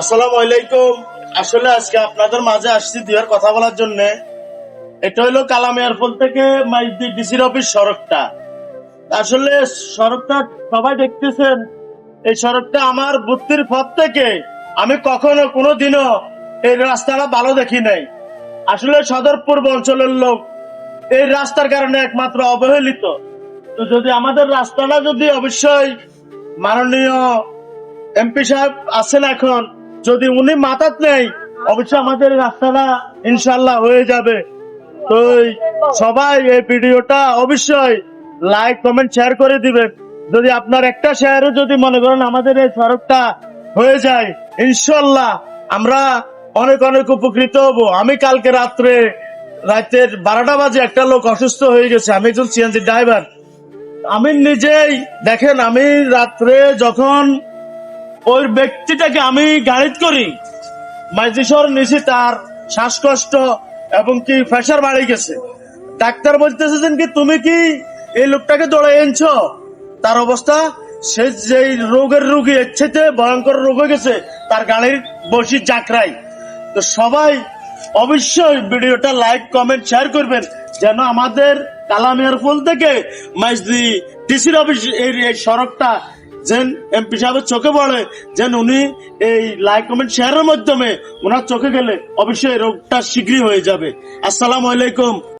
আসসালামু আলাইকুম। আসলে আজকে আপনাদের মাঝে আসছি দুয়ার কথা বলার জন্য। এটা হলো কালাম এয়ারপোর্ট থেকে মাইজদি ডিসির অফিস সড়কটা। আসলে সড়কটা সবাই দেখতেছেন। এই সড়কটা আমার বুদ্ধির পথ থেকে আমি কখনো কোনোদিনও এই রাস্তাটা ভালো দেখি নাই। আসলে সদর পূর্ব অঞ্চলের লোক এই রাস্তার কারণে একমাত্র অবহেলিত। তো যদি আমাদের রাস্তাটা যদি অবশ্যই মাননীয় এমপি সাহেব আছেন এখন, যদি উনি মাথাত নেই অবশ্যই আমাদের এই রাস্তাটা ইনশাল্লাহ হয়ে যাবে। তো সবাই এই ভিডিওটা অবশ্যই লাইক কমেন্ট শেয়ার করে দিবেন। যদি আপনার একটা শেয়ারও যদি মনে করেন আমাদের এই সড়কটা হয়ে যায়, ইনশাল্লাহ আমরা অনেক অনেক উপকৃত হব। আমি কালকে রাতের 12টা বাজে একটা লোক অসুস্থ হয়ে গেছে। আমি একজন সিএনজি ড্রাইভার। আমি নিজেই দেখেন, আমি রাত্রে যখন ওই ব্যক্তিটাকে আমি গাড়িত করি মাইজেশ্বর নিছি, তার শ্বাসকষ্ট এবং কি প্রেশার বাড়ে গেছে। ডাক্তার বলতেছেন কি তুমি কি এই লোকটাকে দৌড়াই এনেছো? তার অবস্থা, সে যে রোগের রোগী এর চাইতে ভয়ঙ্কর রোগ হয়ে গেছে, তার গাড়ির বসি চাকরাই। তো সবাই অবশ্যই ভিডিওটা লাইক কমেন্ট শেয়ার করবেন, যেন আমাদের কালাম এয়ারপোর্ট থেকে মাইজদি ডিসির অফিস এই সড়কটা যেন এমপি সাহেবের চোখে পড়ে, যেন উনি এই লাইক কমেন্ট শেয়ারের মাধ্যমে ওনার চোখে গেলে অবশ্যই রোগটা শীঘ্রই হয়ে যাবে। আসসালামু আলাইকুম।